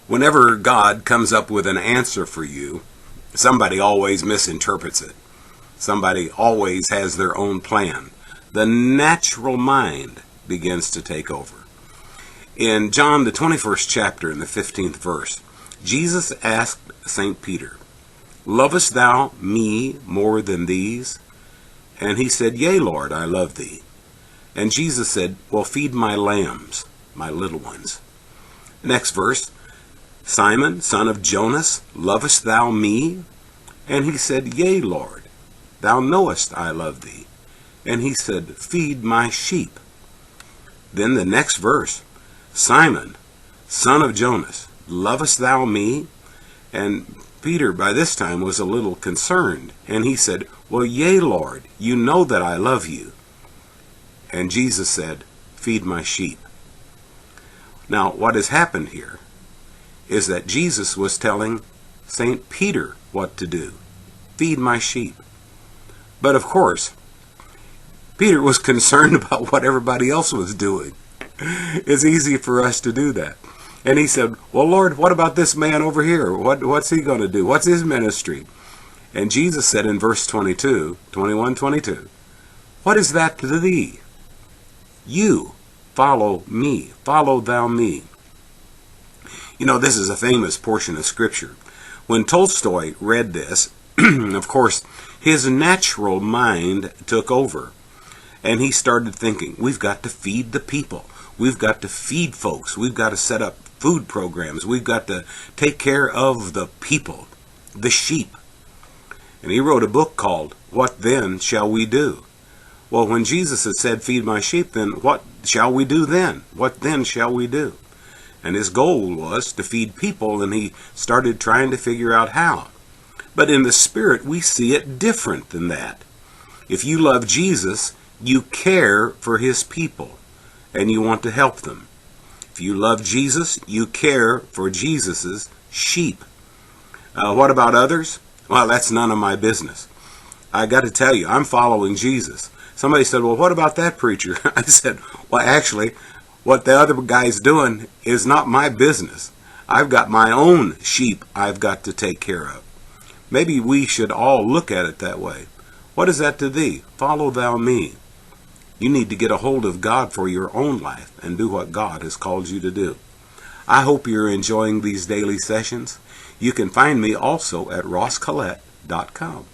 Whenever God comes up with an answer for you, somebody always misinterprets it. Somebody always has their own plan. The natural mind begins to take over. In John, the 21st chapter, in the 15th verse, Jesus asked St. Peter, "Lovest thou me more than these?" And he said, "Yea, Lord, I love thee." And Jesus said, "Well, feed my lambs, my little ones." Next verse, "Simon, son of Jonas, lovest thou me?" And he said, "Yea, Lord, thou knowest I love thee." And he said, "Feed my sheep." Then the next verse, "Simon, son of Jonas, lovest thou me?" And Peter by this time was a little concerned, and he said, "Well, yea, Lord, you know that I love you." And Jesus said, "Feed my sheep." Now, what has happened here is that Jesus was telling St. Peter what to do. Feed my sheep. But of course, Peter was concerned about what everybody else was doing. It's easy for us to do that. And he said, "Well, Lord, what about this man over here? What's he going to do? What's his ministry?" And Jesus said in verse 21:22, "What is that to thee? You follow me. Follow thou me." You know, this is a famous portion of Scripture. When Tolstoy read this, of course, his natural mind took over. And he started thinking, we've got to feed the people. We've got to feed folks. We've got to set up food programs. We've got to take care of the people, the sheep. And he wrote a book called, "What Then Shall We Do?" Well, when Jesus had said, "Feed my sheep," then what shall we do then? What then shall we do? And his goal was to feed people, and he started trying to figure out how. But in the Spirit, we see it different than that. If you love Jesus, you care for his people, and you want to help them. If you love Jesus, you care for Jesus's sheep. What about others? Well, that's none of my business. I got to tell you, I'm following Jesus. Somebody said, "Well, what about that preacher?" I said, "Well, actually, what the other guy's doing is not my business. I've got my own sheep I've got to take care of." Maybe we should all look at it that way. What is that to thee? Follow thou me. You need to get a hold of God for your own life and do what God has called you to do. I hope you're enjoying these daily sessions. You can find me also at rosscollett.com.